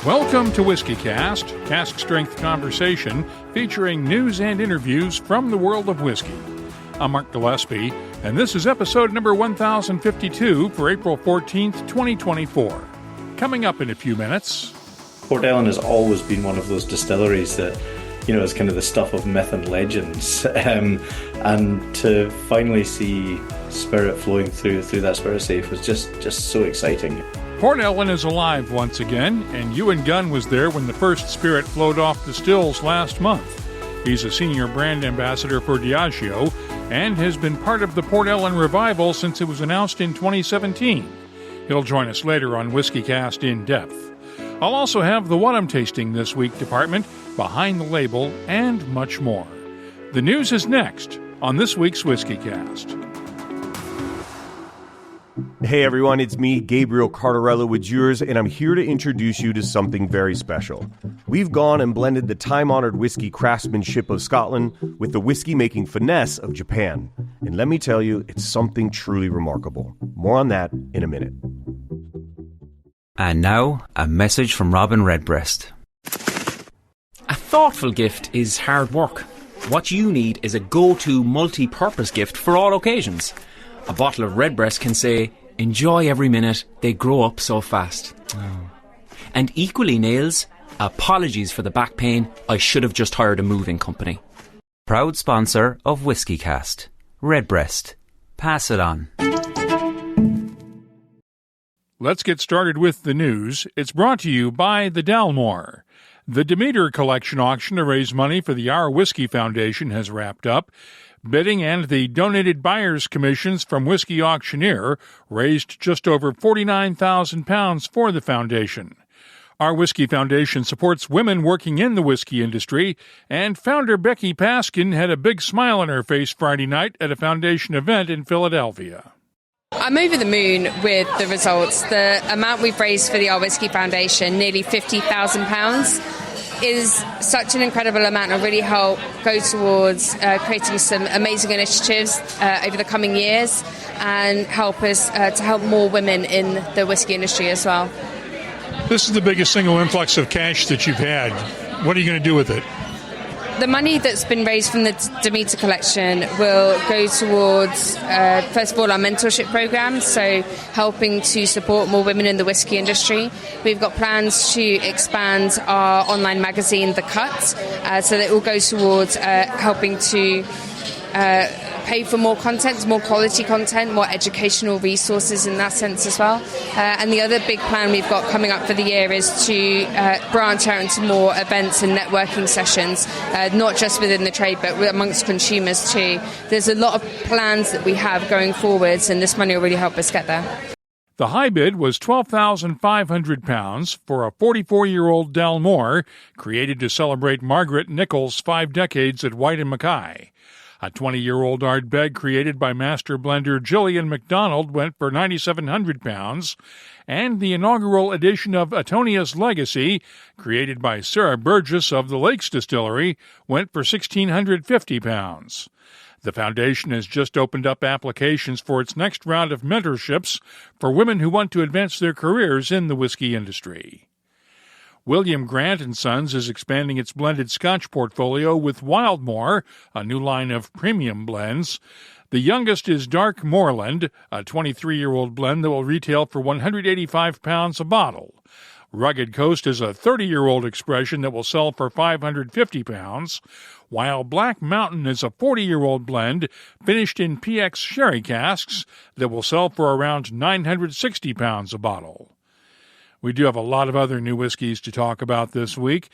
Welcome to WhiskyCast, cask-strength conversation featuring news and interviews from the world of whiskey. I'm Mark Gillespie, and this is episode number 1052 for April 14th, 2024. Coming up in a few minutes. Port Ellen has always been one of those distilleries that, is kind of the stuff of myth and legends. And to finally see spirit flowing through that spirit safe was just so exciting. Port Ellen is alive once again, and Ewan Gunn was there when the first spirit flowed off the stills last month. He's a senior brand ambassador for Diageo and has been part of the Port Ellen revival since it was announced in 2017. He'll join us later on WhiskyCast In-Depth. I'll also have the What I'm Tasting This Week department, Behind the Label, and much more. The news is next on this week's WhiskyCast. Hey everyone, it's me, Gabriel Cardarello with yours, and I'm here to introduce you to something very special. We've gone and blended the time-honored whiskey craftsmanship of Scotland with the whiskey-making finesse of Japan. And let me tell you, it's something truly remarkable. More on that in a minute. And now, a message from Robin Redbreast. A thoughtful gift is hard work. What you need is a go-to multi-purpose gift for all occasions. A bottle of Redbreast can say, enjoy every minute, they grow up so fast. Oh. And equally nails, apologies for the back pain, I should have just hired a moving company. Proud sponsor of WhiskyCast. Redbreast. Pass it on. Let's get started with the news. It's brought to you by the Dalmore. The Demeter Collection auction to raise money for the Our Whisky Foundation has wrapped up. Bidding and the donated buyers' commissions from Whiskey Auctioneer raised just over £49,000 for the foundation. Our Whisky Foundation supports women working in the whiskey industry, and founder Becky Paskin had a big smile on her face Friday night at a foundation event in Philadelphia. I'm over the moon with the results. The amount we've raised for the Our Whisky Foundation, nearly £50,000, is such an incredible amount and really help go towards creating some amazing initiatives over the coming years and help us to help more women in the whiskey industry as well. This is the biggest single influx of cash that you've had. What are you going to do with it? The money that's been raised from the Demeter Collection will go towards, first of all, our mentorship program, so helping to support more women in the whiskey industry. We've got plans to expand our online magazine, The Cut, so that it will go towards helping to pay for more content, more quality content, more educational resources in that sense as well. And the other big plan we've got coming up for the year is to branch out into more events and networking sessions, not just within the trade but amongst consumers too. There's a lot of plans that we have going forwards, and this money will really help us get there. The high bid was £12,500 for a 44-year-old Dalmore, created to celebrate Margaret Nichols' 5 decades at White & Mackay. A 20-year-old Ardbeg created by master blender Gillian MacDonald went for £9,700, and the inaugural edition of Atonia's Legacy, created by Sarah Burgess of the Lakes Distillery, went for £1,650. The foundation has just opened up applications for its next round of mentorships for women who want to advance their careers in the whiskey industry. William Grant & Sons is expanding its blended Scotch portfolio with Wildmore, a new line of premium blends. The youngest is Dark Moorland, a 23-year-old blend that will retail for £185 a bottle. Rugged Coast is a 30-year-old expression that will sell for £550, while Black Mountain is a 40-year-old blend finished in PX sherry casks that will sell for around £960 a bottle. We do have a lot of other new whiskeys to talk about this week.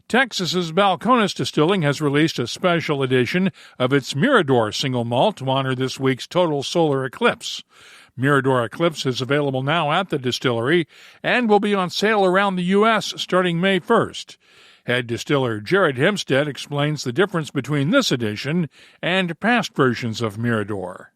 Texas's Balcones Distilling has released a special edition of its Mirador single malt to honor this week's total solar eclipse. Mirador Eclipse is available now at the distillery and will be on sale around the U.S. starting May 1st. Head distiller Jared Hempstead explains the difference between this edition and past versions of Mirador.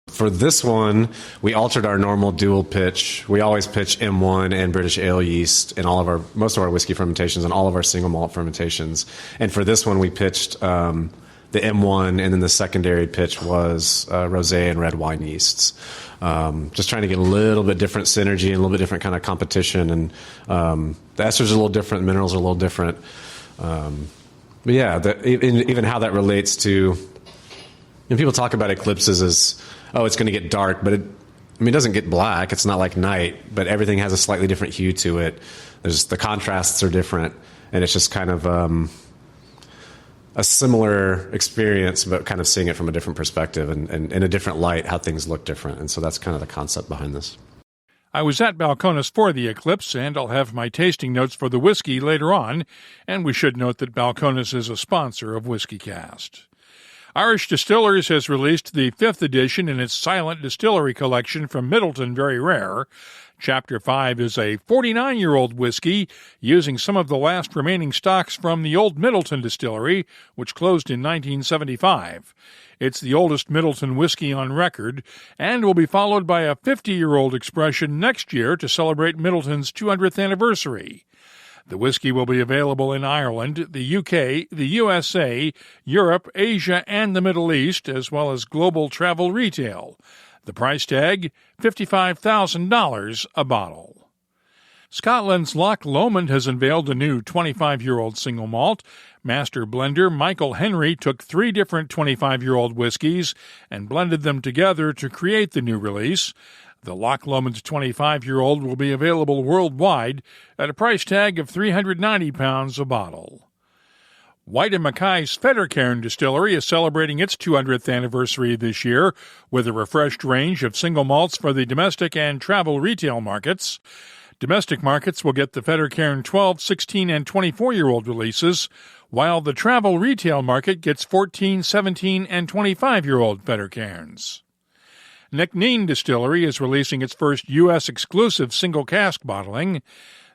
For this one, we altered our normal dual pitch. We always pitch M1 and British ale yeast in most of our whiskey fermentations and all of our single malt fermentations. And for this one, we pitched the the M1, and then the secondary pitch was rosé and red wine yeasts. Just trying to get a little bit different synergy and a little bit different kind of competition. And the esters are a little different, minerals are a little different. But yeah, even how that relates to, people talk about eclipses as, it's going to get dark, but it doesn't get black. It's not like night, but everything has a slightly different hue to it. The contrasts are different, and it's just kind of a similar experience, but kind of seeing it from a different perspective and in a different light, how things look different. And so that's kind of the concept behind this. I was at Balcones for the eclipse, and I'll have my tasting notes for the whiskey later on, and we should note that Balcones is a sponsor of WhiskyCast. Irish Distillers has released the 5th edition in its Silent Distillery collection from Middleton Very Rare. Chapter 5 is a 49-year-old whiskey using some of the last remaining stocks from the old Middleton Distillery, which closed in 1975. It's the oldest Middleton whiskey on record, and will be followed by a 50-year-old expression next year to celebrate Middleton's 200th anniversary. The whiskey will be available in Ireland, the UK, the USA, Europe, Asia, and the Middle East, as well as global travel retail. The price tag, $55,000 a bottle. Scotland's Loch Lomond has unveiled a new 25-year-old single malt. Master blender Michael Henry took 3 different 25-year-old whiskies and blended them together to create the new release. The Loch Lomond 25-year-old will be available worldwide at a price tag of £390 a bottle. White & Mackay's Fettercairn Distillery is celebrating its 200th anniversary this year with a refreshed range of single malts for the domestic and travel retail markets. Domestic markets will get the Fettercairn 12, 16, and 24-year-old releases, while the travel retail market gets 14, 17, and 25-year-old Fettercairns. Nickneen Distillery is releasing its first U.S. exclusive single cask bottling.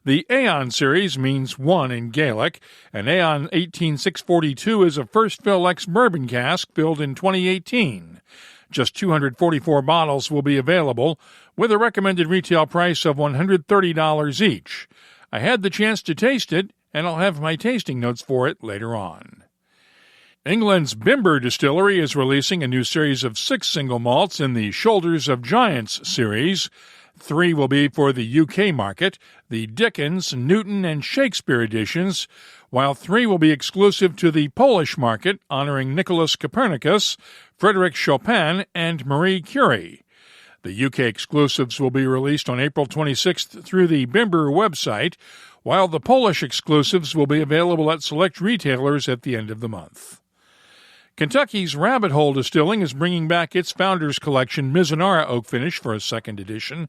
The Aon series means one in Gaelic, and Aon 18642 is a first fill ex-bourbon cask filled in 2018. Just 244 bottles will be available, with a recommended retail price of $130 each. I had the chance to taste it, and I'll have my tasting notes for it later on. England's Bimber Distillery is releasing a new series of 6 single malts in the Shoulders of Giants series. 3 will be for the UK market, the Dickens, Newton, and Shakespeare editions, while 3 will be exclusive to the Polish market, honoring Nicholas Copernicus, Frédéric Chopin, and Marie Curie. The UK exclusives will be released on April 26th through the Bimber website, while the Polish exclusives will be available at select retailers at the end of the month. Kentucky's Rabbit Hole Distilling is bringing back its Founders Collection Mizunara Oak Finish for a 2nd edition.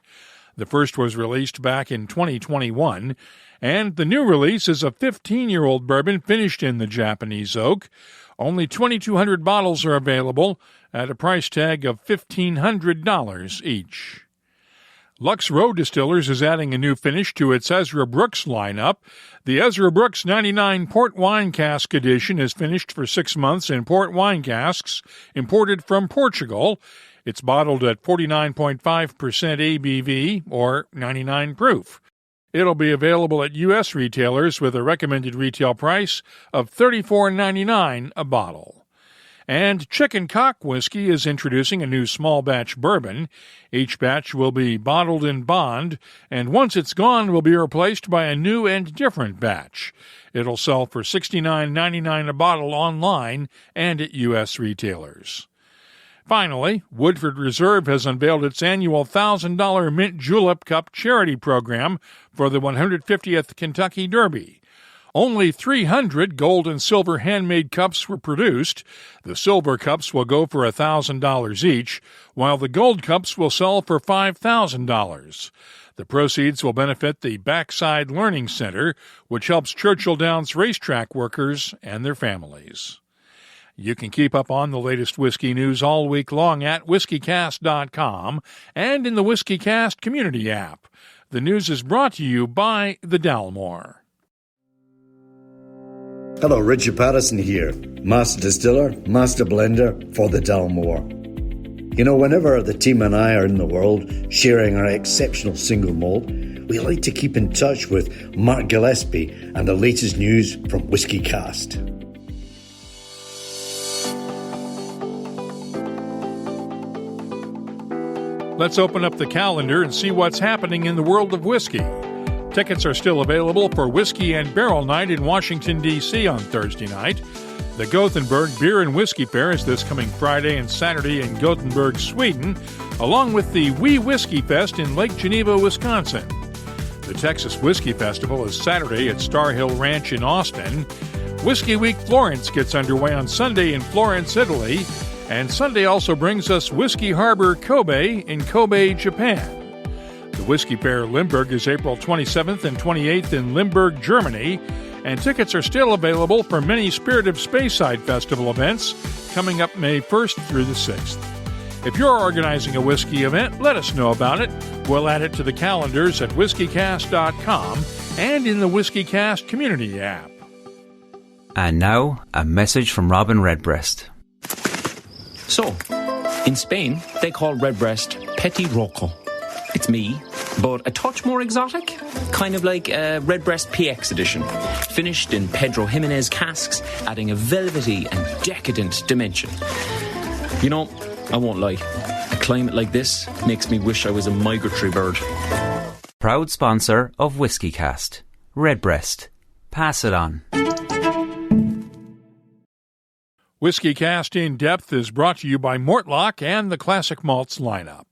The first was released back in 2021, and the new release is a 15-year-old bourbon finished in the Japanese oak. Only 2,200 bottles are available at a price tag of $1,500 each. Lux Row Distillers is adding a new finish to its Ezra Brooks lineup. The Ezra Brooks 99 Port Wine Cask Edition is finished for 6 months in port wine casks imported from Portugal. It's bottled at 49.5% ABV, or 99 proof. It'll be available at U.S. retailers with a recommended retail price of $34.99 a bottle. And Chicken Cock Whiskey is introducing a new small batch bourbon. Each batch will be bottled in bond, and once it's gone, will be replaced by a new and different batch. It'll sell for $69.99 a bottle online and at U.S. retailers. Finally, Woodford Reserve has unveiled its annual $1,000 Mint Julep Cup charity program for the 150th Kentucky Derby. Only 300 gold and silver handmade cups were produced. The silver cups will go for $1,000 each, while the gold cups will sell for $5,000. The proceeds will benefit the Backside Learning Center, which helps Churchill Downs racetrack workers and their families. You can keep up on the latest whiskey news all week long at whiskycast.com and in the WhiskyCast community app. The news is brought to you by the Dalmore. Hello, Richard Patterson here, Master Distiller, Master Blender for the Dalmore. You know, whenever the team and I are in the world sharing our exceptional single malt, we like to keep in touch with Mark Gillespie and the latest news from WhiskyCast. Let's open up the calendar and see what's happening in the world of whiskey. Tickets are still available for Whiskey and Barrel Night in Washington, D.C. on Thursday night. The Gothenburg Beer and Whiskey Fair is this coming Friday and Saturday in Gothenburg, Sweden, along with the Wee Whiskey Fest in Lake Geneva, Wisconsin. The Texas Whiskey Festival is Saturday at Star Hill Ranch in Austin. Whiskey Week Florence gets underway on Sunday in Florence, Italy. And Sunday also brings us Whiskey Harbor Kobe in Kobe, Japan. The Whiskey Fair Limburg is April 27th and 28th in Limburg, Germany. And tickets are still available for many Spirit of Speyside Festival events coming up May 1st through the 6th. If you're organizing a whiskey event, let us know about it. We'll add it to the calendars at whiskycast.com and in the WhiskyCast community app. And now, a message from Robin Redbreast. So, in Spain, they call Redbreast Petit Roco. It's me, but a touch more exotic. Kind of like a Redbreast PX edition. Finished in Pedro Jimenez casks, adding a velvety and decadent dimension. You know, I won't lie. A climate like this makes me wish I was a migratory bird. Proud sponsor of WhiskyCast. Redbreast. Pass it on. WhiskyCast In-Depth is brought to you by Mortlock and the Classic Malts lineup.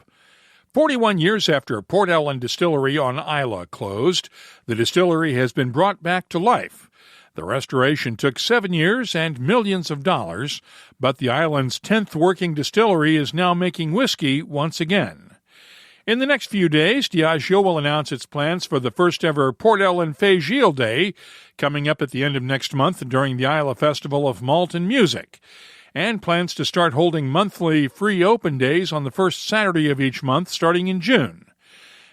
41 years after Port Ellen Distillery on Islay closed, the distillery has been brought back to life. The restoration took 7 years and millions of dollars, but the island's 10th working distillery is now making whiskey once again. In the next few days, Diageo will announce its plans for the first-ever Port Ellen Fégile Day, coming up at the end of next month during the Islay Festival of Malt and Music, and plans to start holding monthly free open days on the first Saturday of each month starting in June.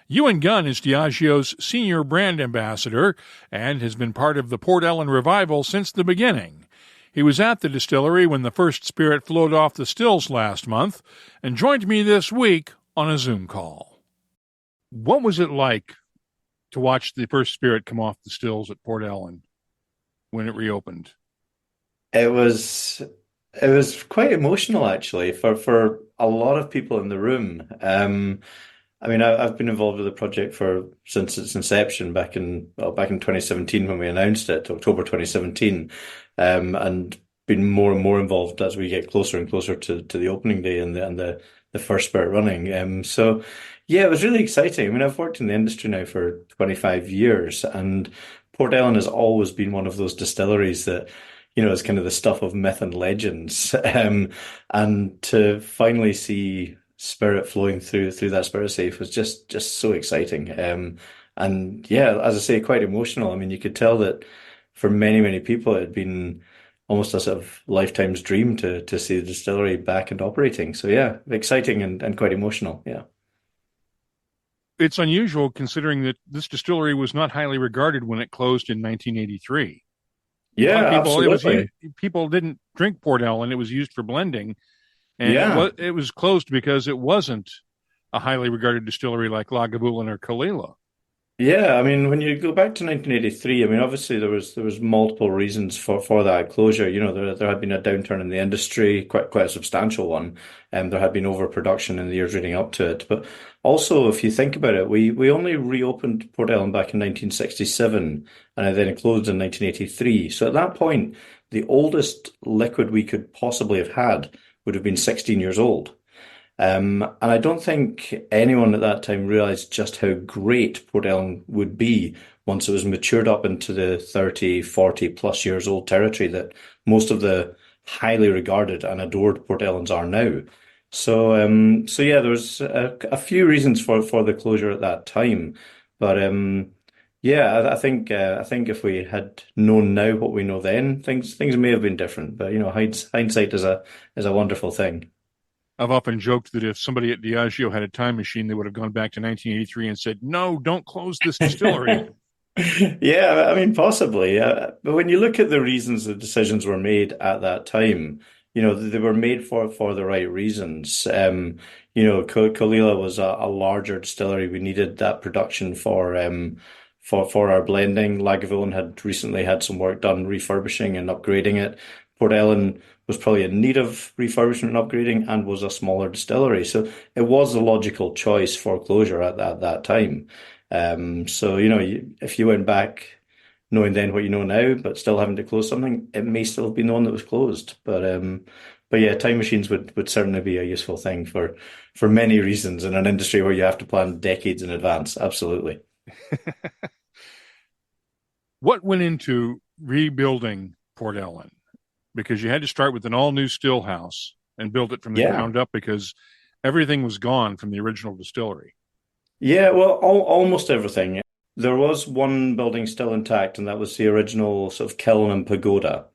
Ewan Gunn is Diageo's senior brand ambassador and has been part of the Port Ellen revival since the beginning. He was at the distillery when the first spirit flowed off the stills last month and joined me this week on a Zoom call. What was it like to watch the first spirit come off the stills at Port Ellen when it reopened? It was quite emotional, actually, for a lot of people in the room. I mean, I've been involved with the project since its inception back in 2017 when we announced it, October 2017, and been more and more involved as we get closer and closer to the opening day and the first spirit running. So, yeah, it was really exciting. I mean, I've worked in the industry now for 25 years, and Port Ellen has always been one of those distilleries that, you know, is kind of the stuff of myth and legends. And to finally see spirit flowing through that spirit safe was just so exciting. And yeah, as I say, quite emotional. I mean, you could tell that for many, many people, it had been almost a sort of lifetime's dream to see the distillery back and operating. So yeah, exciting and quite emotional. Yeah. It's unusual considering that this distillery was not highly regarded when it closed in 1983. Yeah, absolutely. People didn't drink Port Ellen. It was used for blending. And it was closed because it wasn't a highly regarded distillery like Lagavulin or Kalila. Yeah, I mean, when you go back to 1983, I mean, obviously there was multiple reasons for that closure. You know, there had been a downturn in the industry, quite a substantial one, and there had been overproduction in the years leading up to it. But also, if you think about it, we only reopened Port Ellen back in 1967, and it then closed in 1983. So at that point, the oldest liquid we could possibly have had would have been 16 years old. And I don't think anyone at that time realized just how great Port Ellen would be once it was matured up into the 30, 40 plus years old territory that most of the highly regarded and adored Port Ellens are now. So yeah, there's a few reasons for the closure at that time. But yeah, I think if we had known now what we know then, things may have been different. But you know, hindsight is a wonderful thing. I've often joked that if somebody at Diageo had a time machine, they would have gone back to 1983 and said, "No, don't close this distillery." Yeah, I mean, possibly. But when you look at the reasons the decisions were made at that time, you know, they were made for the right reasons. You know, Kalila was a larger distillery. We needed that production for our blending. Lagavulin had recently had some work done refurbishing and upgrading it. Port Ellen was probably in need of refurbishment and upgrading and was a smaller distillery. So it was the logical choice for closure at that time. So, if you went back knowing then what you know now, but still having to close something, it may still have been the one that was closed. But yeah, time machines would certainly be a useful thing for many reasons in an industry where you have to plan decades in advance. Absolutely. What went into rebuilding Port Ellen? Because you had to start with an all-new still house and build it from the ground up because everything was gone from the original distillery. Yeah, well, almost everything. There was one building still intact, and that was the original sort of kiln and pagoda.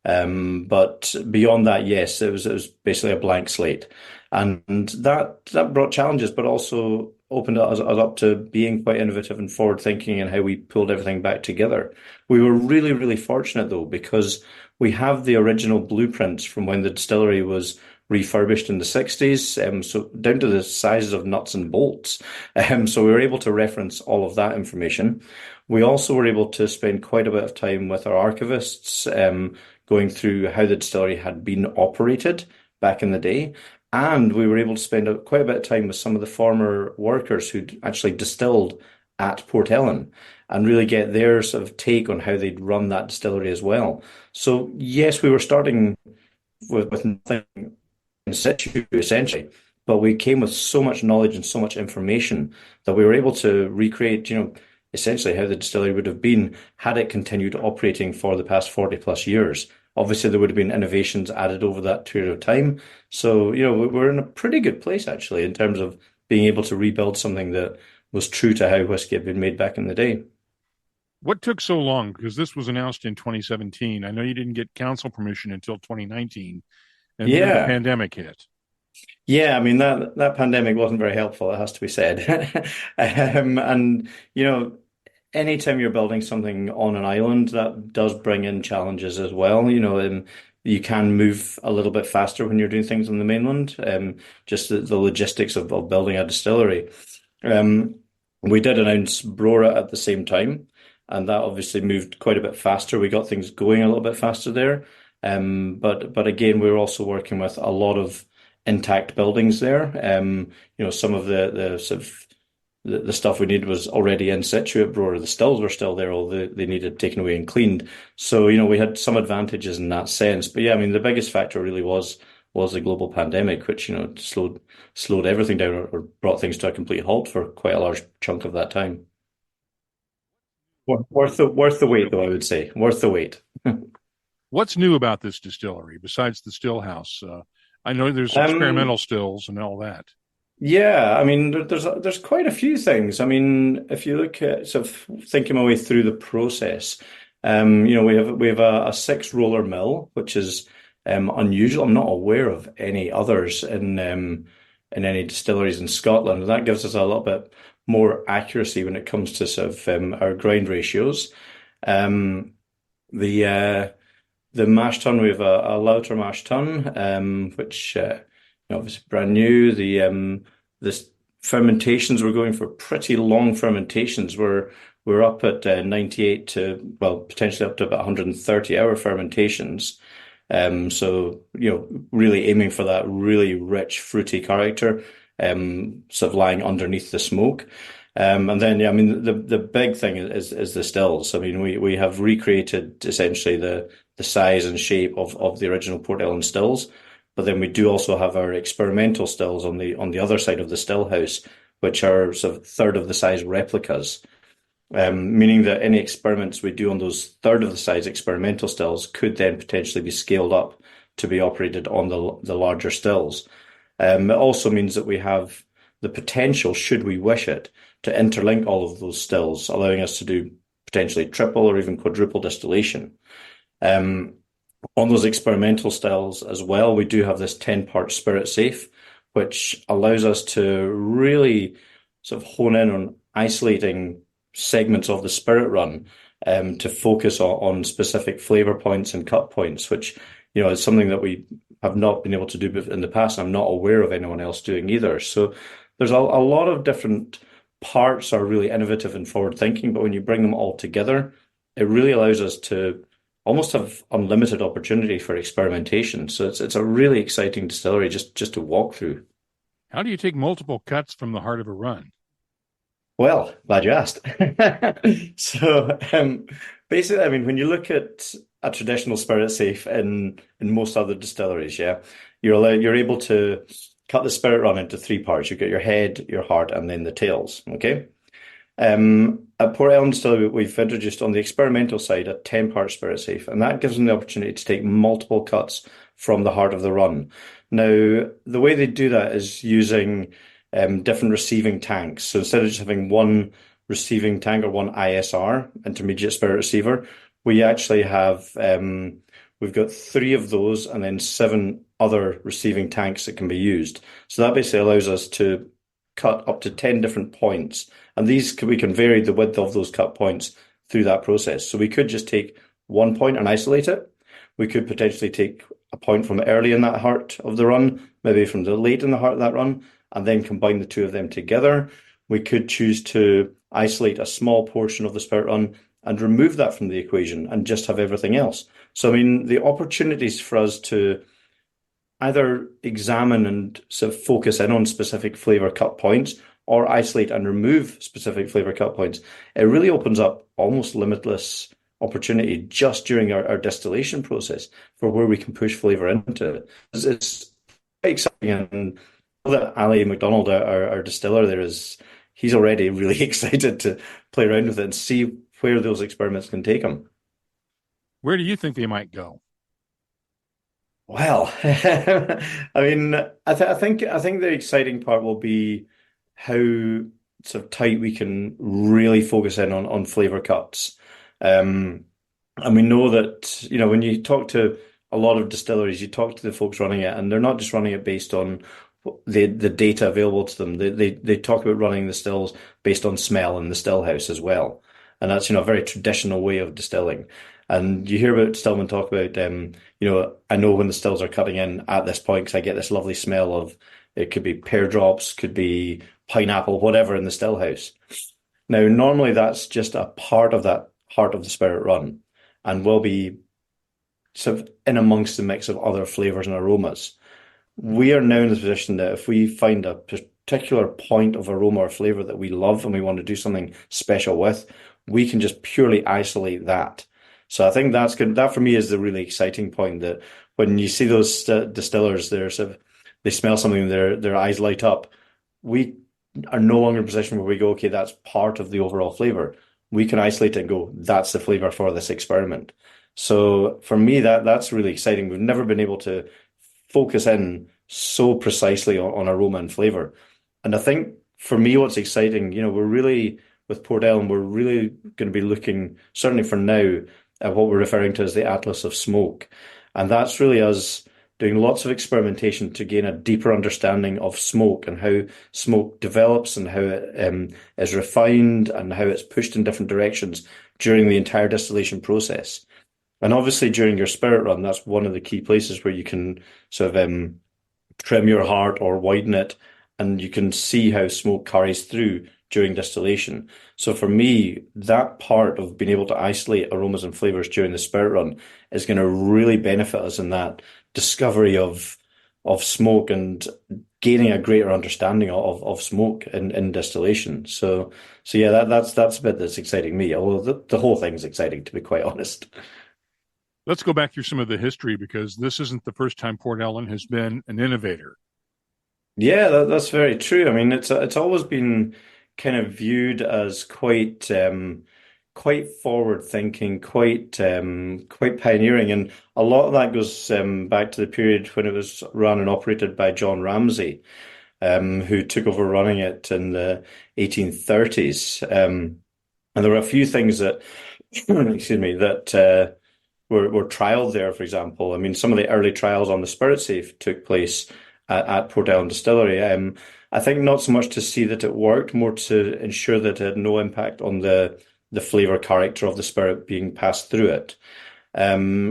But beyond that, yes, it was basically a blank slate, and that brought challenges, but also opened us up to being quite innovative and forward thinking in how we pulled everything back together. We were really, really fortunate though, because we have the original blueprints from when the distillery was refurbished in the 60s, so down to the sizes of nuts and bolts. So we were able to reference all of that information. We also were able to spend quite a bit of time with our archivists, going through how the distillery had been operated back in the day. And we were able to spend quite a bit of time with some of the former workers who'd actually distilled at Port Ellen and really get their sort of take on how they'd run that distillery as well. So yes, we were starting with nothing in situ, essentially, but we came with so much knowledge and so much information that we were able to recreate, essentially how the distillery would have been had it continued operating for the past 40 plus years. Obviously, there would have been innovations added over that period of time. So, we're in a pretty good place, actually, in terms of being able to rebuild something that was true to how whiskey had been made back in the day. What took so long? Because this was announced in 2017. I know you didn't get council permission until 2019, and then the pandemic hit. Yeah, I mean, that pandemic wasn't very helpful, it has to be said. And, anytime you're building something on an island, that does bring in challenges as well. You can move a little bit faster when you're doing things on the mainland, just the logistics of building a distillery. We did announce Brora at the same time, and that obviously moved quite a bit faster. We got things going a little bit faster there. But again, we were also working with a lot of intact buildings there. Some of the sort of the stuff we needed was already in situ at Brora. The stills were still there, although they needed taken away and cleaned. So, we had some advantages in that sense. But yeah, I mean, the biggest factor really was the global pandemic, which, slowed everything down or brought things to a complete halt for quite a large chunk of that time. Worth the wait, though, I would say. Worth the wait. What's new about this distillery besides the still house? I know there's experimental stills and all that. Yeah, I mean, there's quite a few things. I mean, if you look at sort of thinking my way through the process, we have a 6-roller mill, which is unusual. I'm not aware of any others in any distilleries in Scotland. That gives us a little bit more accuracy when it comes to sort of our grind ratios. The mash tun, we have a Lauter mash tun, which obviously brand new. The fermentations, we're going for pretty long fermentations. We're up at 98 to, well, potentially up to about 130-hour fermentations. So, really aiming for that really rich, fruity character, sort of lying underneath the smoke. And then, yeah, I mean, the big thing is the stills. I mean, we have recreated essentially the size and shape of the original Port Ellen stills. But then we do also have our experimental stills on the other side of the still house, which are sort of third of the size replicas, meaning that any experiments we do on those third of the size experimental stills could then potentially be scaled up to be operated on the larger stills. It also means that we have the potential, should we wish it, to interlink all of those stills, allowing us to do potentially triple or even quadruple distillation. On those experimental stills as well, we do have this 10-part spirit safe, which allows us to really sort of hone in on isolating segments of the spirit run, to focus on specific flavor points and cut points, which, is something that we have not been able to do in the past. I'm not aware of anyone else doing either. So there's a lot of different parts are really innovative and forward thinking, but when you bring them all together, it really allows us to almost have unlimited opportunity for experimentation. So it's a really exciting distillery just to walk through. How do you take multiple cuts from the heart of a run? Well, glad you asked. So basically, I mean, when you look at a traditional spirit safe in most other distilleries, yeah, you're able to cut the spirit run into three parts. You've got your head, your heart, and then the tails. Okay. At Port Ellen Distillery, we've introduced on the experimental side a 10-part spirit safe, and that gives them the opportunity to take multiple cuts from the heart of the run. Now, the way they do that is using different receiving tanks. So instead of just having one receiving tank or one ISR, intermediate spirit receiver, we actually have we've got 3 of those and then 7 other receiving tanks that can be used. So that basically allows us to cut up to 10 different points. And we can vary the width of those cut points through that process. So we could just take one point and isolate it. We could potentially take a point from early in that heart of the run, maybe from the late in the heart of that run, and then combine the two of them together. We could choose to isolate a small portion of the spirit run and remove that from the equation and just have everything else. So, I mean, the opportunities for us to either examine and sort of focus in on specific flavour cut points or isolate and remove specific flavour cut points, it really opens up almost limitless opportunity just during our distillation process for where we can push flavour into it. It's quite exciting, and that Ali McDonald, our distiller there, he's already really excited to play around with it and see where those experiments can take him. Where do you think they might go? Well, I mean, I think the exciting part will be how sort of tight we can really focus in on flavor cuts. And we know that, you know, when you talk to a lot of distilleries, you talk to the folks running it, and they're not just running it based on the data available to them. They talk about running the stills based on smell in the still house as well. And that's, you know, a very traditional way of distilling. And you hear about stillmen talk about, you know, I know when the stills are cutting in at this point because I get this lovely smell of, it could be pear drops, could be pineapple, whatever in the still house. Now, normally that's just a part of that heart of the spirit run and will be sort of in amongst the mix of other flavors and aromas. We are now in the position that if we find a particular point of aroma or flavor that we love and we want to do something special with, we can just purely isolate that. So I think that's good. That for me is the really exciting point, that when you see those distillers, they smell something, their eyes light up. We are no longer in a position where we go, okay, that's part of the overall flavor. We can isolate it and go, that's the flavor for this experiment. So for me, that's really exciting. We've never been able to focus in so precisely on aroma and flavor. And I think for me, what's exciting, you know, with Port Ellen, we're really going to be looking, certainly for now, at what we're referring to as the Atlas of Smoke. And that's really us doing lots of experimentation to gain a deeper understanding of smoke and how smoke develops and how it is refined and how it's pushed in different directions during the entire distillation process. And obviously during your spirit run, that's one of the key places where you can sort of trim your heart or widen it, and you can see how smoke carries through during distillation. So for me, that part of being able to isolate aromas and flavors during the spirit run is going to really benefit us in that discovery of smoke and gaining a greater understanding of smoke in distillation. So yeah, that's a bit that's exciting me, although the whole thing's exciting, to be quite honest. Let's go back through some of the history, because this isn't the first time Port Ellen has been an innovator. Yeah, that's very true. I mean, it's always been kind of viewed as quite forward thinking, quite pioneering, and a lot of that goes back to the period when it was run and operated by John Ramsay, who took over running it in the 1830s. And there were a few things that, excuse me, that were trialed there. For example, I mean, some of the early trials on the spirit safe took place at Port Ellen Distillery. I think not so much to see that it worked, more to ensure that it had no impact on the flavour character of the spirit being passed through it.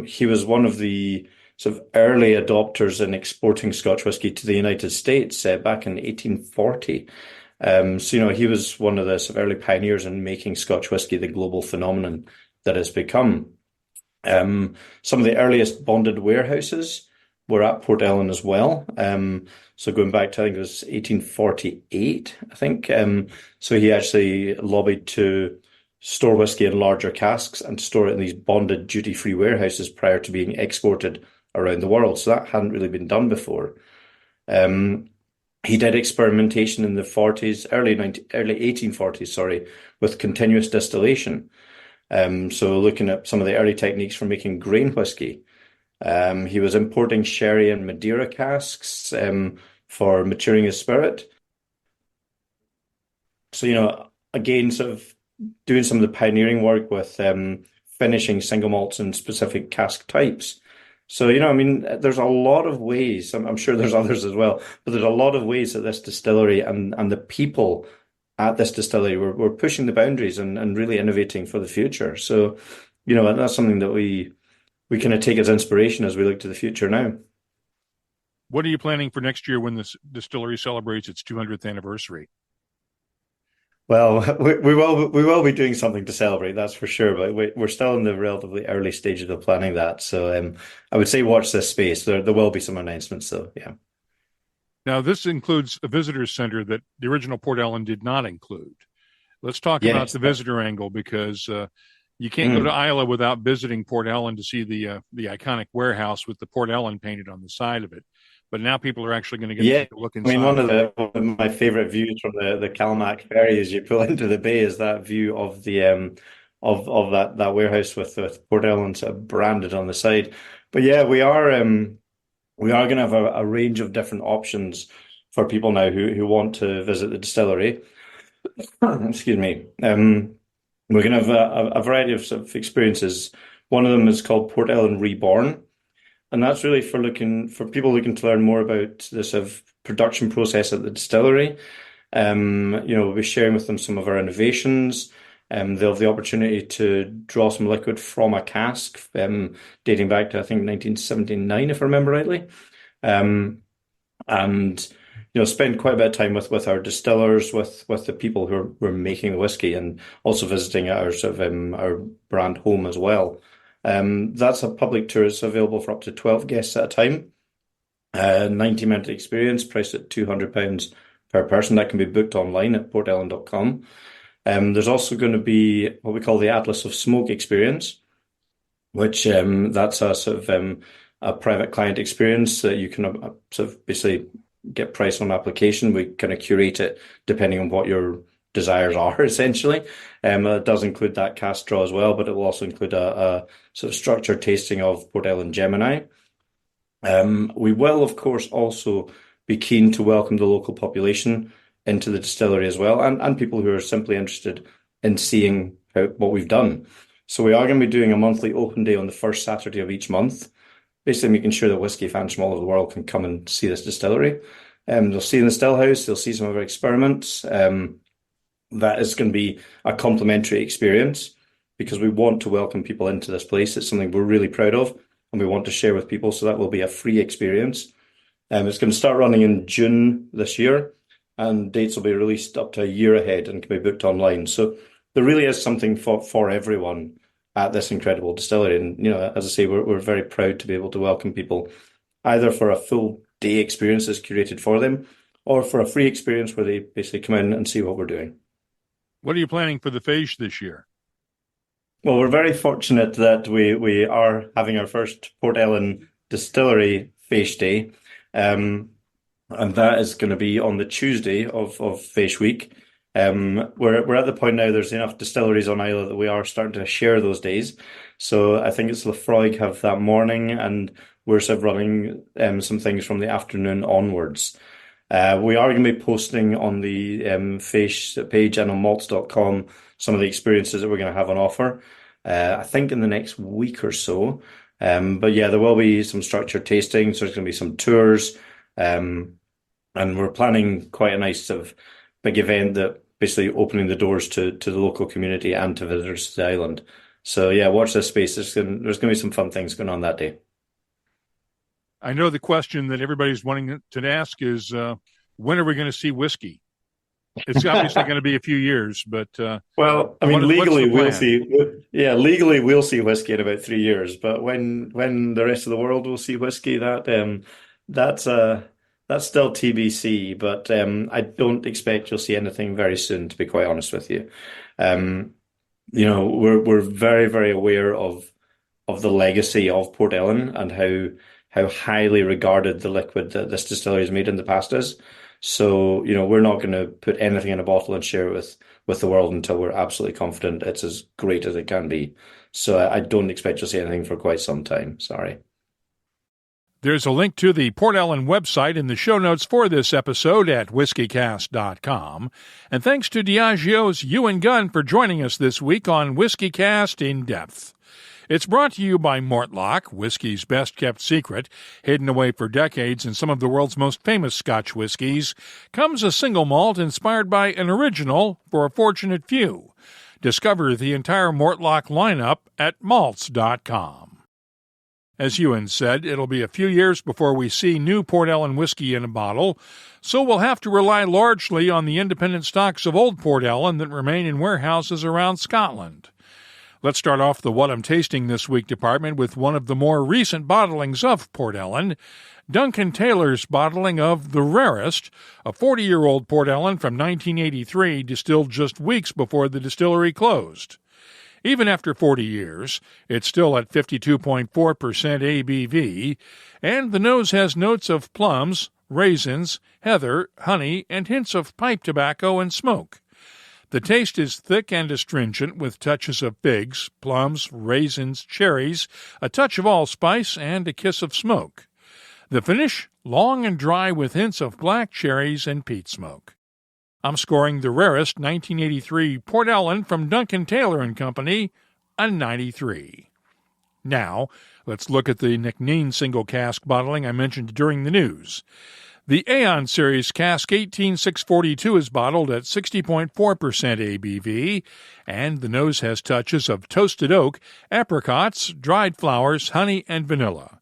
He was one of the sort of early adopters in exporting Scotch whisky to the United States back in 1840. So, you know, he was one of the sort of early pioneers in making Scotch whisky the global phenomenon that it's become. Some of the earliest bonded warehouses were at Port Ellen as well. So going back to, I think it was 1848, I think. So he actually lobbied to store whiskey in larger casks and store it in these bonded duty-free warehouses prior to being exported around the world. So that hadn't really been done before. He did experimentation in the 40s, early 1840s, sorry, with continuous distillation. So looking at some of the early techniques for making grain whiskey. He was importing sherry and Madeira casks for maturing his spirit. So, again, sort of doing some of the pioneering work with finishing single malts in specific cask types. So, there's a lot of ways, I'm sure there's others as well, but there's a lot of ways that this distillery and the people at this distillery were pushing the boundaries and really innovating for the future. So, that's something that we kind of take as inspiration as we look to the future now. What are you planning for next year when this distillery celebrates its 200th anniversary? Well, we will be doing something to celebrate, that's for sure. But we're still in the relatively early stages of planning that. So I would say watch this space. There will be some announcements, though. Yeah. Now, this includes a visitor center that the original Port Ellen did not include. Let's talk about the visitor angle, because you can't go to Islay without visiting Port Ellen to see the iconic warehouse with the Port Ellen painted on the side of it. But now people are actually going to get to take a look inside. One of my favorite views from the Calmac ferry as you pull into the bay is that view of the of that warehouse with Port Ellen sort of branded on the side. But yeah, we are going to have a range of different options for people now who want to visit the distillery. Excuse me. We're going to have a variety of sort of experiences. One of them is called Port Ellen Reborn. And that's really for people looking to learn more about the sort of production process at the distillery. We'll be sharing with them some of our innovations. They'll have the opportunity to draw some liquid from a cask, dating back to, I think, 1979, if I remember rightly. And spend quite a bit of time with our distillers, with the people who are making the whiskey, and also visiting our sort of our brand home as well. That's a public tour. It's available for up to 12 guests at a time. 90-minute experience, priced at £200 per person. That can be booked online at portellen.com. There's also going to be what we call the Atlas of Smoke experience, which that's a sort of a private client experience that you can sort of basically get priced on application. We kind of curate it depending on what your desires are, essentially. It does include that cask draw as well, but it will also include a sort of structured tasting of Port Ellen Gemini. We will, of course, also be keen to welcome the local population into the distillery as well, and people who are simply interested in seeing what we've done. So we are going to be doing a monthly open day on the first Saturday of each month, basically making sure that whiskey fans from all over the world can come and see this distillery. They'll see in the still house, they'll see some of our experiments. That is going to be a complimentary experience because we want to welcome people into this place. It's something we're really proud of and we want to share with people. So that will be a free experience. It's going to start running in June this year, and dates will be released up to a year ahead and can be booked online. So there really is something for everyone at this incredible distillery. And, as I say, we're very proud to be able to welcome people either for a full day experience that's curated for them or for a free experience where they basically come in and see what we're doing. What are you planning for the Fèis this year? Well, we're very fortunate that we are having our first Port Ellen Distillery Fèis Day, and that is going to be on the Tuesday of Fèis Week. We're at the point now there's enough distilleries on Islay that we are starting to share those days. So I think it's Lefroy have that morning, and we're sort of running some things from the afternoon onwards. We are going to be posting on the Fèis page and on malts.com some of the experiences that we're going to have on offer, I think in the next week or so. But yeah, there will be some structured tastings. There's going to be some tours. And we're planning quite a nice sort of big event that basically opening the doors to the local community and to visitors to the island. So yeah, watch this space. There's going to be some fun things going on that day. I know the question that everybody's wanting to ask is, when are we going to see whiskey? It's obviously going to be a few years, but well, I mean, legally we'll see. Yeah, legally we'll see whiskey in about 3 years. But when the rest of the world will see whiskey, that's still TBC. But I don't expect you'll see anything very soon, to be quite honest with you. We're very, very aware of the legacy of Port Ellen and how highly regarded the liquid that this distillery has made in the past is. So, we're not going to put anything in a bottle and share it with the world until we're absolutely confident it's as great as it can be. So I don't expect you'll see anything for quite some time. Sorry. There's a link to the Port Ellen website in the show notes for this episode at whiskycast.com. And thanks to Diageo's Ewan Gunn for joining us this week on WhiskyCast In-Depth. It's brought to you by Mortlach, whiskey's best-kept secret. Hidden away for decades in some of the world's most famous Scotch whiskies, comes a single malt inspired by an original for a fortunate few. Discover the entire Mortlach lineup at malts.com. As Ewan said, it'll be a few years before we see new Port Ellen whiskey in a bottle, so we'll have to rely largely on the independent stocks of old Port Ellen that remain in warehouses around Scotland. Let's start off the What I'm Tasting This Week department with one of the more recent bottlings of Port Ellen, Duncan Taylor's bottling of The Rarest, a 40-year-old Port Ellen from 1983 distilled just weeks before the distillery closed. Even after 40 years, it's still at 52.4% ABV, and the nose has notes of plums, raisins, heather, honey, and hints of pipe tobacco and smoke. The taste is thick and astringent with touches of figs, plums, raisins, cherries, a touch of allspice, and a kiss of smoke. The finish, long and dry with hints of black cherries and peat smoke. I'm scoring The Rarest 1983 Port Ellen from Duncan Taylor & Company a 93. Now, let's look at the Nicneen single cask bottling I mentioned during the news. The Aon Series Cask 18642 is bottled at 60.4% ABV, and the nose has touches of toasted oak, apricots, dried flowers, honey, and vanilla.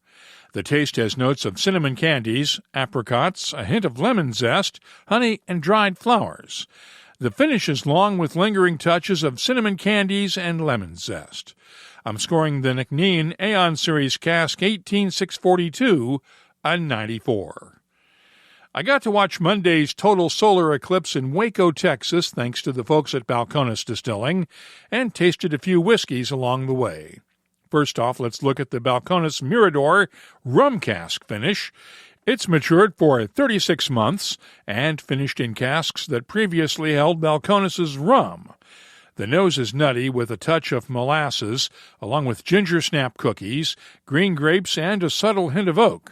The taste has notes of cinnamon candies, apricots, a hint of lemon zest, honey, and dried flowers. The finish is long with lingering touches of cinnamon candies and lemon zest. I'm scoring the Nicneen Aon Series Cask 18642 a 94. I got to watch Monday's total solar eclipse in Waco, Texas, thanks to the folks at Balcones Distilling, and tasted a few whiskeys along the way. First off, let's look at the Balcones Mirador rum cask finish. It's matured for 36 months and finished in casks that previously held Balcones' rum. The nose is nutty with a touch of molasses, along with ginger snap cookies, green grapes, and a subtle hint of oak.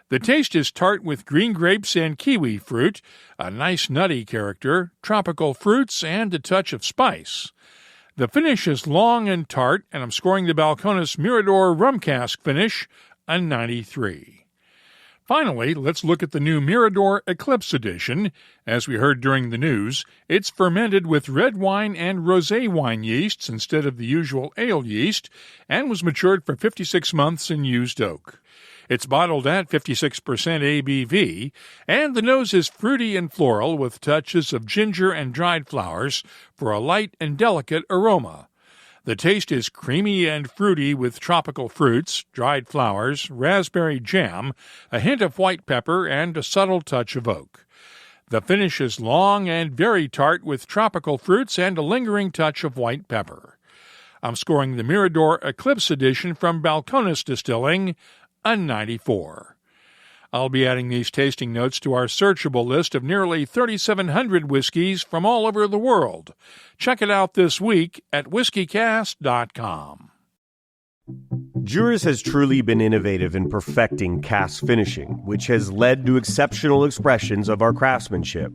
The taste is tart with green grapes and kiwi fruit, a nice nutty character, tropical fruits, and a touch of spice. The finish is long and tart, and I'm scoring the Balcones Mirador rum cask finish a 93. Finally, let's look at the new Mirador Eclipse Edition. As we heard during the news, it's fermented with red wine and rosé wine yeasts instead of the usual ale yeast, and was matured for 56 months in used oak. It's bottled at 56% ABV, and the nose is fruity and floral with touches of ginger and dried flowers for a light and delicate aroma. The taste is creamy and fruity with tropical fruits, dried flowers, raspberry jam, a hint of white pepper, and a subtle touch of oak. The finish is long and very tart with tropical fruits and a lingering touch of white pepper. I'm scoring the Mirador Eclipse Edition from Balcones Distilling a 94. I'll be adding these tasting notes to our searchable list of nearly 3,700 whiskeys from all over the world. Check it out this week at whiskycast.com. Dewar's has truly been innovative in perfecting cask finishing, which has led to exceptional expressions of our craftsmanship.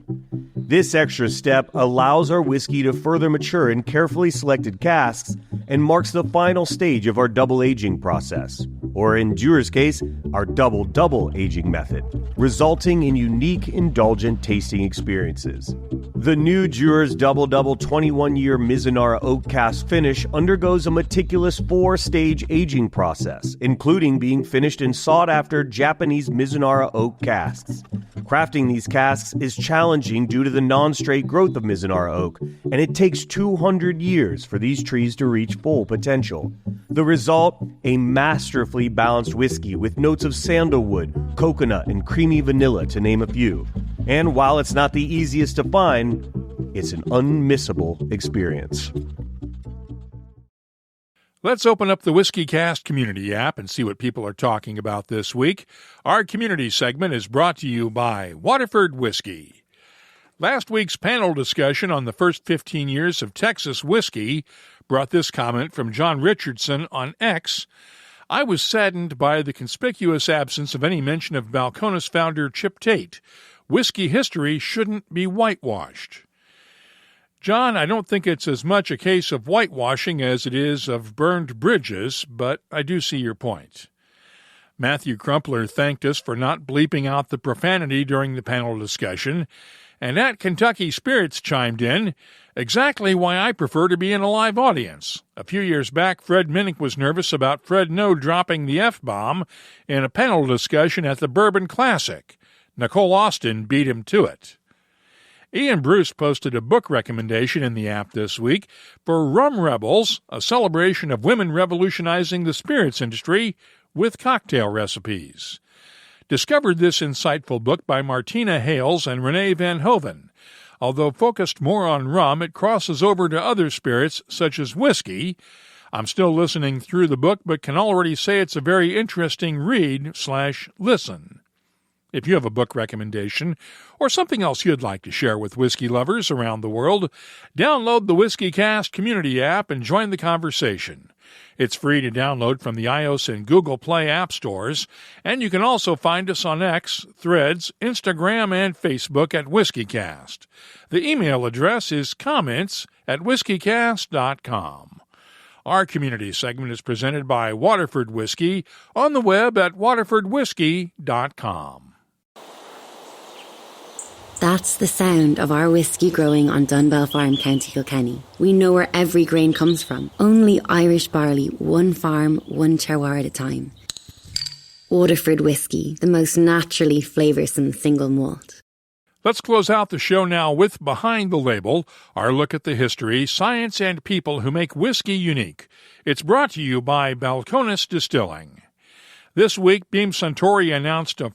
This extra step allows our whiskey to further mature in carefully selected casks and marks the final stage of our double aging process. or in Dewar's case, our double-double aging method, resulting in unique, indulgent tasting experiences. The new Dewar's double-double 21-year Mizunara oak cask finish undergoes a meticulous 4-stage aging process, including being finished in sought-after Japanese Mizunara oak casks. Crafting these casks is challenging due to the non-straight growth of Mizunara oak, and it takes 200 years for these trees to reach full potential. The result, a masterfully balanced whiskey with notes of sandalwood, coconut, and creamy vanilla, to name a few. And while it's not the easiest to find, it's an unmissable experience. Let's open up the WhiskyCast community app and see what people are talking about this week. Our community segment is brought to you by Waterford Whiskey. Last week's panel discussion on the first 15 years of Texas whiskey brought this comment from John Richardson on X. I was saddened by the conspicuous absence of any mention of Balcones founder Chip Tate. Whiskey history shouldn't be whitewashed. John, I don't think it's as much a case of whitewashing as it is of burned bridges, but I do see your point. Matthew Crumpler thanked us for not bleeping out the profanity during the panel discussion, and at Kentucky Spirits chimed in, exactly why I prefer to be in a live audience. A few years back, Fred Minnick was nervous about Fred No dropping the F-bomb in a panel discussion at the Bourbon Classic. Nicole Austin beat him to it. Ian Bruce posted a book recommendation in the app this week for Rum Rebels, a celebration of women revolutionizing the spirits industry with cocktail recipes. Discovered this insightful book by Martina Hales and Renee Van Hoven. Although focused more on rum, it crosses over to other spirits such as whiskey. I'm still listening through the book, but can already say it's a very interesting read/listen. If you have a book recommendation or something else you'd like to share with whiskey lovers around the world, download the WhiskyCast community app and join the conversation. It's free to download from the iOS and Google Play app stores, and you can also find us on X, Threads, Instagram, and Facebook at WhiskyCast. The email address is comments@whiskycast.com. Our community segment is presented by Waterford Whiskey on the web at waterfordwhiskey.com. That's the sound of our whiskey growing on Dunbell Farm, County Kilkenny. We know where every grain comes from. Only Irish barley, one farm, one terroir at a time. Waterford Whiskey, the most naturally flavoursome single malt. Let's close out the show now with Behind the Label, our look at the history, science, and people who make whiskey unique. It's brought to you by Balcones Distilling. This week, Beam Suntory announced the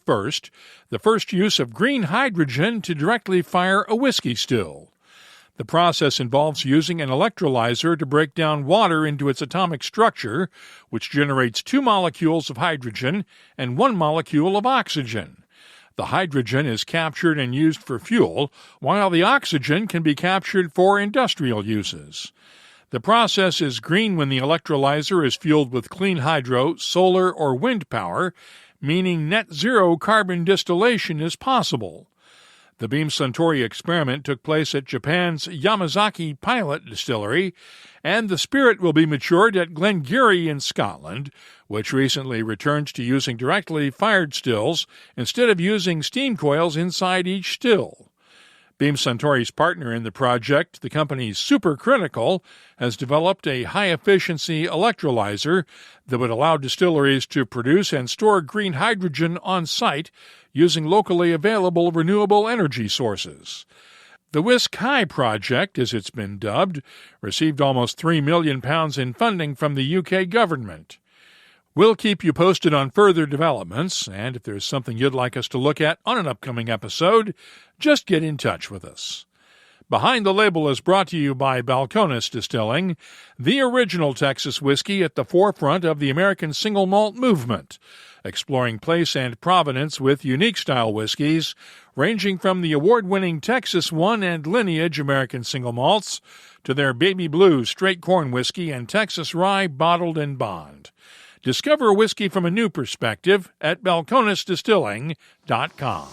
first use of green hydrogen to directly fire a whiskey still. The process involves using an electrolyzer to break down water into its atomic structure, which generates 2 molecules of hydrogen and 1 molecule of oxygen. The hydrogen is captured and used for fuel, while the oxygen can be captured for industrial uses. The process is green when the electrolyzer is fueled with clean hydro, solar, or wind power, meaning net zero carbon distillation is possible. The Beam Suntory experiment took place at Japan's Yamazaki Pilot Distillery, and the spirit will be matured at Glengarry in Scotland, which recently returned to using directly fired stills instead of using steam coils inside each still. Beam Suntory's partner in the project, the company Supercritical, has developed a high-efficiency electrolyzer that would allow distilleries to produce and store green hydrogen on-site using locally available renewable energy sources. The WhiskyCast project, as it's been dubbed, received almost £3 million in funding from the UK government. We'll keep you posted on further developments, and if there's something you'd like us to look at on an upcoming episode, just get in touch with us. Behind the Label is brought to you by Balcones Distilling, the original Texas whiskey at the forefront of the American single malt movement, exploring place and provenance with unique style whiskeys, ranging from the award-winning Texas One and Lineage American single malts to their Baby Blue straight corn whiskey and Texas Rye bottled in bond. Discover whiskey from a new perspective at balconesdistilling.com.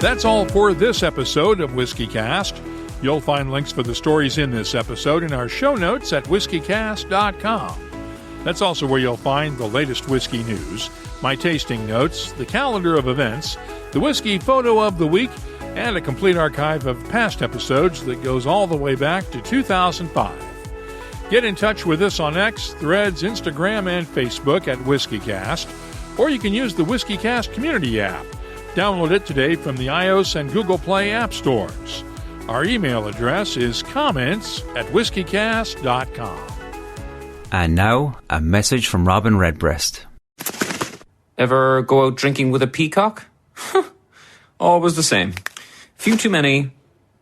That's all for this episode of WhiskyCast. You'll find links for the stories in this episode in our show notes at whiskycast.com. That's also where you'll find the latest whiskey news, my tasting notes, the calendar of events, the whiskey photo of the week, and a complete archive of past episodes that goes all the way back to 2005. Get in touch with us on X, Threads, Instagram, and Facebook at WhiskyCast, or you can use the WhiskyCast community app. Download it today from the iOS and Google Play app stores. Our email address is comments@whiskycast.com. And now, a message from Robin Redbreast. Ever go out drinking with a peacock? Always the same. Few too many,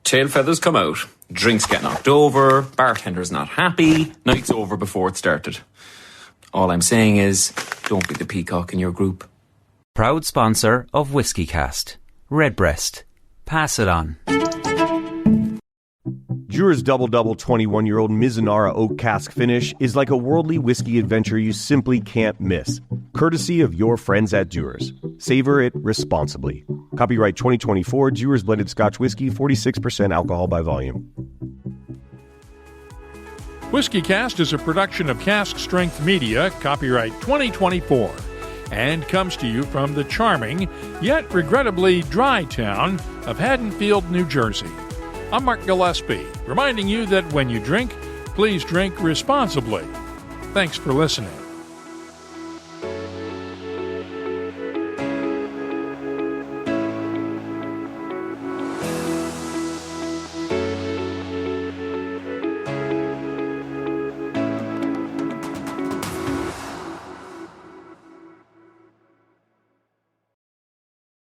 tail feathers come out, drinks get knocked over, bartender's not happy, night's over before it started. All I'm saying is, don't be the peacock in your group. Proud sponsor of WhiskyCast. Redbreast. Pass it on. Dewar's Double 21-year-old Mizunara Oak Cask Finish is like a worldly whiskey adventure you simply can't miss. Courtesy of your friends at Dewar's. Savor it responsibly. Copyright 2024, Dewar's Blended Scotch Whiskey, 46% alcohol by volume. WhiskyCast is a production of Cask Strength Media, copyright 2024, and comes to you from the charming, yet regrettably dry town of Haddonfield, New Jersey. I'm Mark Gillespie, reminding you that when you drink, please drink responsibly. Thanks for listening.